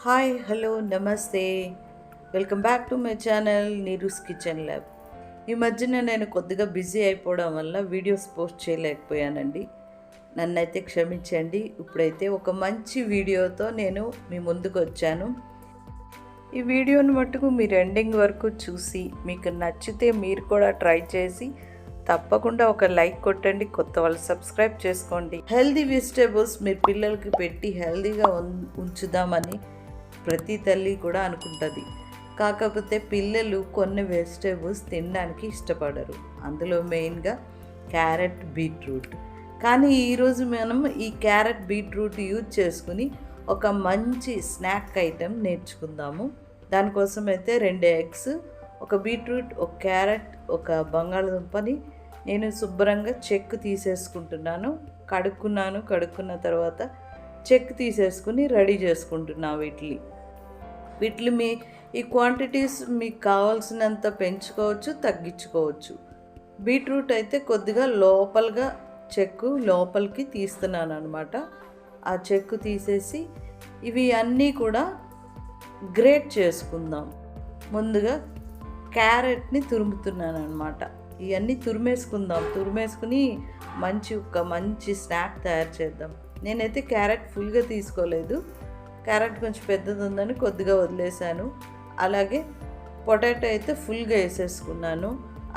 Hi hello నమస్తే welcome back to my channel Neeru's kitchen lab. ఈ మధ్యన నేను కొద్దిగా బిజీ అయిపోవడం వల్ల వీడియోస్ పోస్ట్ చేయలేకపోయానండి. నన్నైతే క్షమించండి. ఇప్పుడైతే ఒక మంచి వీడియోతో నేను మీ ముందుకు వచ్చాను. ఈ వీడియోని మట్టుకు మీరు ఎండింగ్ వరకు చూసి మీకు నచ్చితే మీరు కూడా ట్రై చేసి తప్పకుండా ఒక లైక్ కొట్టండి. కొత్త వాళ్ళు సబ్స్క్రైబ్ చేసుకోండి. హెల్దీ వెజిటేబుల్స్ మీరు పిల్లలకి పెట్టి హెల్దీగా ఉంచుదామని ప్రతి తల్లి కూడా అనుకుంటుంది. కాకపోతే పిల్లలు కొన్ని వెజిటేబుల్స్ తినడానికి ఇష్టపడరు. అందులో మెయిన్గా క్యారెట్, బీట్రూట్. కానీ ఈరోజు మనం ఈ క్యారెట్, బీట్రూట్ యూజ్ చేసుకుని ఒక మంచి స్నాక్ ఐటెం నేర్చుకుందాము. దానికోసం అయితే 2 ఎగ్స్, ఒక బీట్రూట్, ఒక క్యారెట్, ఒక బంగాళదుంపని నేను శుభ్రంగా చెక్కు తీసేసుకుంటున్నాను. కడుక్కున్న తర్వాత చెక్ తీసేసుకుని రెడీ చేసుకుంటున్నా. వీటిని ఈ క్వాంటిటీస్ మీకు కావాల్సినంత పెంచుకోవచ్చు, తగ్గించుకోవచ్చు. బీట్రూట్ అయితే కొద్దిగా చెక్కు లోపలికి తీస్తున్నాను అనమాట. ఆ చెక్కు తీసేసి ఇవి అన్నీ కూడా గ్రేట్ చేసుకుందాం. ముందుగా క్యారెట్ని తురుముతున్నాను అనమాట. ఇవన్నీ తురిమేసుకుని మంచి స్నాక్ తయారు చేద్దాం. నేనైతే క్యారెట్ ఫుల్గా తీసుకోలేదు. క్యారెట్ కొంచెం పెద్దది ఉందని కొద్దిగా వదిలేసాను. అలాగే పొటాటో అయితే ఫుల్గా వేసేసుకున్నాను.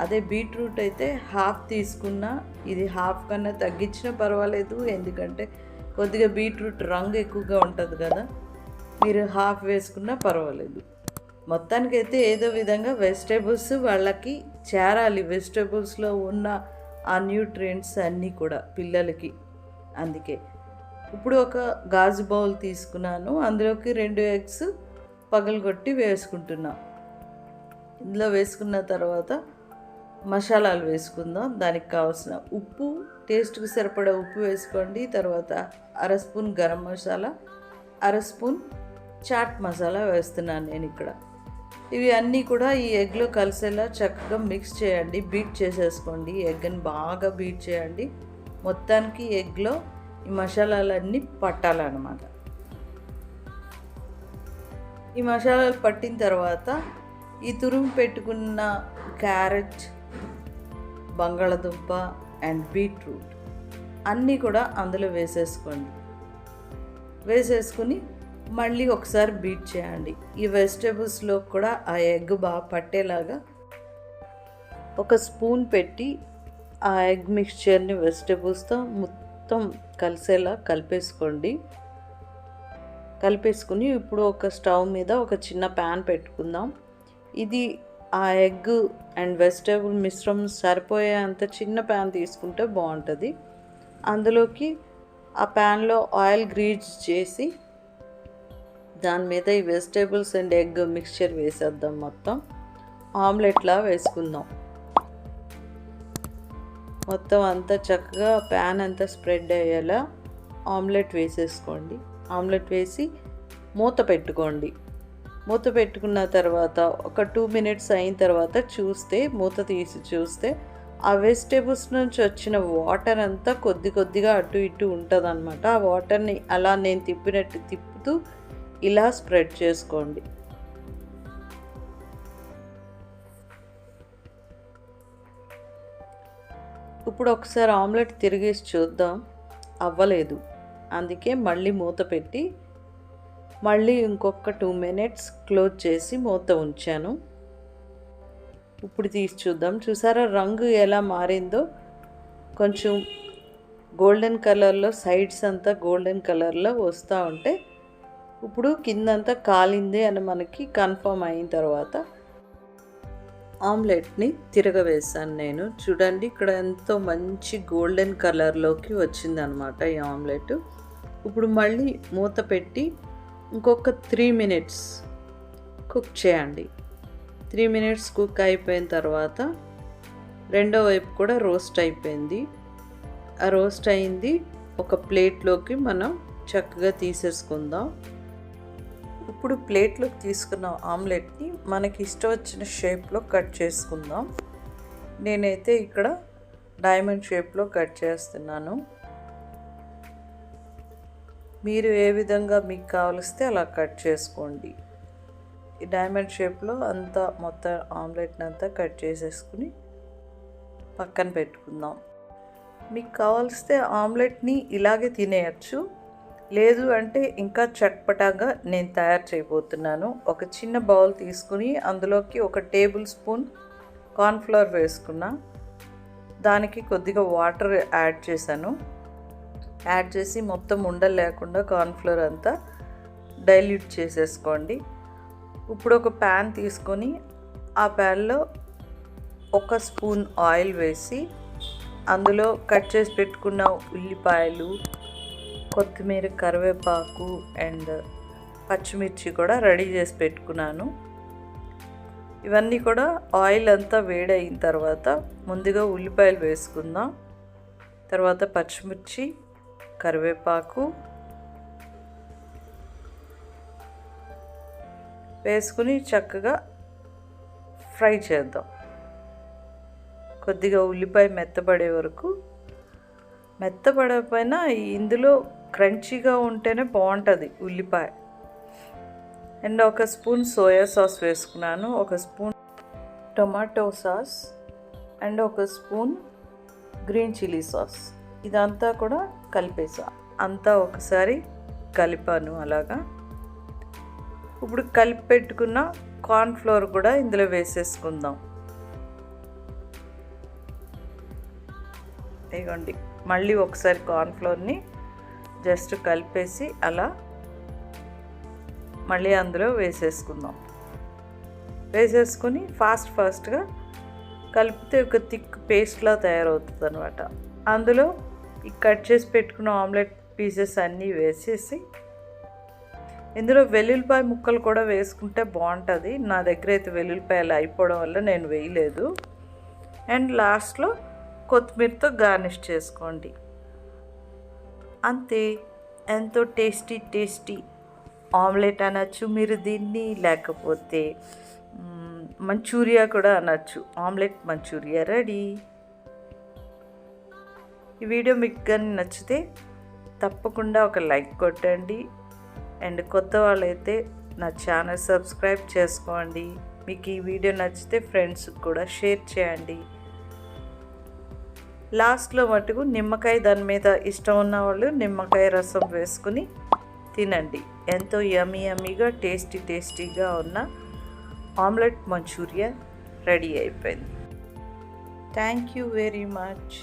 అదే బీట్రూట్ అయితే హాఫ్ తీసుకున్నా. ఇది హాఫ్ కన్నా తగ్గించినా పర్వాలేదు, ఎందుకంటే కొద్దిగా బీట్రూట్ రంగు ఎక్కువగా ఉంటుంది కదా. మీరు హాఫ్ వేసుకున్నా పర్వాలేదు. మొత్తానికైతే ఏదో విధంగా వెజిటేబుల్స్ వాళ్ళకి చేరాలి. వెజిటేబుల్స్లో ఉన్న ఆ న్యూట్రియంట్స్ అన్నీ కూడా పిల్లలకి. అందుకే ఇప్పుడు ఒక గాజు బౌల్ తీసుకున్నాను. అందులోకి 2 ఎగ్స్ పగలగొట్టి వేసుకుంటున్నా. ఇందులో వేసుకున్న తర్వాత మసాలాలు వేసుకుందాం. దానికి కావాల్సిన ఉప్పు, టేస్ట్కి సరిపడా ఉప్పు వేసుకోండి. తర్వాత 1/2 స్పూన్ గరం మసాలా, 1/2 స్పూన్ చాట్ మసాలా వేస్తున్నాను నేను ఇక్కడ. ఇవి అన్నీ కూడా ఈ ఎగ్లో కలిసేలా చక్కగా మిక్స్ చేయండి. బీట్ చేసేసుకోండి. ఎగ్ని బాగా బీట్ చేయండి. మొత్తానికి ఎగ్లో ఈ మసాలాలన్నీ పట్టాలన్నమాట. ఈ మసాలాలు పట్టిన తర్వాత ఈ తురుము పెట్టుకున్న క్యారెట్, బంగాళదుంప అండ్ బీట్రూట్ అన్నీ కూడా అందులో వేసేసుకుని మళ్ళీ ఒకసారి బీట్ చేయండి. ఈ వెజిటేబుల్స్లో కూడా ఆ ఎగ్ బాగా పట్టేలాగా ఒక స్పూన్ పెట్టి ఆ ఎగ్ మిక్స్చర్ని వెజిటేబుల్స్తో మొత్తం కలిసేలా కలిపేసుకుని ఇప్పుడు ఒక స్టవ్ మీద ఒక చిన్న ప్యాన్ పెట్టుకుందాం. ఇది ఆ ఎగ్ అండ్ వెజిటేబుల్ మిశ్రమం సరిపోయేంత చిన్న ప్యాన్ తీసుకుంటే బాగుంటుంది. అందులోకి ఆ ప్యాన్లో ఆయిల్ గ్రీజ్ చేసి దాని మీద ఈ వెజిటేబుల్స్ అండ్ ఎగ్ మిక్స్చర్ వేసేద్దాం. మొత్తం ఆమ్లెట్లా వేసుకుందాం. మొత్తం అంతా చక్కగా ప్యాన్ అంతా స్ప్రెడ్ అయ్యేలా ఆమ్లెట్ వేసేసుకోండి. ఆమ్లెట్ వేసి మూత పెట్టుకున్న తర్వాత ఒక 2 మినిట్స్ అయిన తర్వాత మూత తీసి చూస్తే ఆ వెజిటేబుల్స్ నుంచి వచ్చిన వాటర్ అంతా కొద్దిగా అటు ఇటు ఉంటుంది అనమాట. ఆ వాటర్ని అలా నేను తిప్పుతూ ఇలా స్ప్రెడ్ చేసుకోండి. ఇప్పుడు ఒకసారి ఆమ్లెట్ తిరిగేసి చూద్దాం. అవ్వలేదు. అందుకే మళ్ళీ మూత పెట్టి మళ్ళీ ఇంకొక 2 మినిట్స్ క్లోజ్ చేసి మూత ఉంచాను. ఇప్పుడు తీసి చూద్దాం. చూసారా రంగు ఎలా మారిందో? కొంచెం గోల్డెన్ కలర్లో, సైడ్స్ అంతా గోల్డెన్ కలర్లో వస్తూ ఉంటే ఇప్పుడు కిందంతా కాలింది అని మనకి కన్ఫర్మ్ అయిన తర్వాత ఆమ్లెట్ని తిరగవేసాను నేను. చూడండి, ఇక్కడ ఎంతో మంచి గోల్డెన్ కలర్లోకి వచ్చిందనమాట ఈ ఆమ్లెట్. ఇప్పుడు మళ్ళీ మూత పెట్టి ఇంకొక 3 మినిట్స్ కుక్ చేయండి. 3 మినిట్స్ కుక్ అయిపోయిన తర్వాత రెండో వైపు కూడా రోస్ట్ అయిపోయింది. ఆ రోస్ట్ అయింది ఒక ప్లేట్లోకి మనం చక్కగా తీసేసుకుందాం. ఇప్పుడు ప్లేట్లోకి తీసుకున్న ఆమ్లెట్ని మనకి ఇష్టం వచ్చిన షేప్లో కట్ చేసుకుందాం. నేనైతే ఇక్కడ డైమండ్ షేప్లో కట్ చేస్తున్నాను. మీరు ఏ విధంగా మీకు కావలిస్తే అలా కట్ చేసుకోండి. ఈ డైమండ్ షేప్లో అంతా మొత్తం ఆమ్లెట్ని అంతా కట్ చేసేసుకుని పక్కన పెట్టుకుందాం. మీకు కావలిస్తే ఆమ్లెట్ని ఇలాగే తినేయచ్చు, లేదు అంటే ఇంకా చట్పటాగా నేను తయారు చేయబోతున్నాను. ఒక చిన్న బౌల్ తీసుకుని అందులోకి 1 టేబుల్ స్పూన్ కార్న్ఫ్లవర్ వేసుకున్నా, దానికి కొద్దిగా వాటర్ యాడ్ చేశాను. యాడ్ చేసి మొత్తం ఉండలు లేకుండా కార్న్ఫ్లవర్ అంతా డైల్యూట్ చేసేసుకోండి. ఇప్పుడు ఒక ప్యాన్ తీసుకొని ఆ ప్యాన్లో 1 స్పూన్ ఆయిల్ వేసి అందులో కట్ చేసి పెట్టుకున్న ఉల్లిపాయలు, కొత్తిమీర, కరివేపాకు అండ్ పచ్చిమిర్చి కూడా రెడీ చేసి పెట్టుకున్నాను. ఇవన్నీ కూడా ఆయిల్ అంతా వేడయిన తర్వాత ముందుగా ఉల్లిపాయలు వేసుకుందాం. తర్వాత పచ్చిమిర్చి, కరివేపాకు వేసుకుని చక్కగా ఫ్రై చేద్దాం. కొద్దిగా ఉల్లిపాయ మెత్తబడే వరకు, మెత్తబడకపోయినా ఇందులో క్రంచీగా ఉంటేనే బాగుంటుంది ఉల్లిపాయ. అండ్ 1 స్పూన్ సోయా సాస్ వేసుకున్నాను, 1 spoon tomato sauce and 1 spoon green chilli sauce. ఇదంతా కూడా కలిపేసా, అంతా ఒకసారి కలిపాను అలాగా. ఇప్పుడు కలిపి పెట్టుకున్న కార్న్ఫ్లోర్ కూడా ఇందులో వేసేసుకుందాం. ఇదిగోండి, మళ్ళీ ఒకసారి కార్న్ఫ్లోర్ని జస్ట్ కలిపేసి అలా మళ్ళీ అందులో వేసేసుకుందాం. వేసేసుకొని ఫాస్ట్గా కలిపితే ఒక థిక్ పేస్ట్లా తయారవుతుంది అనమాట. అందులో ఈ కట్ చేసి పెట్టుకున్న ఆమ్లెట్ పీసెస్ అన్నీ వేసేసి ఇందులో వెల్లుల్లిపాయ ముక్కలు కూడా వేసుకుంటే బాగుంటుంది. నా దగ్గర అయితే వెల్లుల్లిపాయలు అయిపోవడం వల్ల నేను వేయలేదు. అండ్ లాస్ట్లో కొత్తిమీరతో గార్నిష్ చేసుకోండి. అంతే, ఎంతో టేస్టీ ఆమ్లెట్ అనొచ్చు మీరు దీన్ని, లేకపోతే మంచూరియా కూడా అనొచ్చు. Omelette Manchuria ready. ఈ వీడియో మీకు కానీ నచ్చితే తప్పకుండా ఒక లైక్ కొట్టండి. అండ్ కొత్త వాళ్ళైతే నా ఛానల్ సబ్స్క్రైబ్ చేసుకోండి. మీకు ఈ వీడియో నచ్చితే ఫ్రెండ్స్కి కూడా షేర్ చేయండి. లాస్ట్లో మటుకు నిమ్మకాయ, దాని మీద ఇష్టం ఉన్న వాళ్ళు నిమ్మకాయ రసం వేసుకుని తినండి. ఎంతో యమ్మీగా టేస్టీగా ఉన్న ఆమ్లెట్ మంచూరియా రెడీ అయిపోయింది. Thank you very much.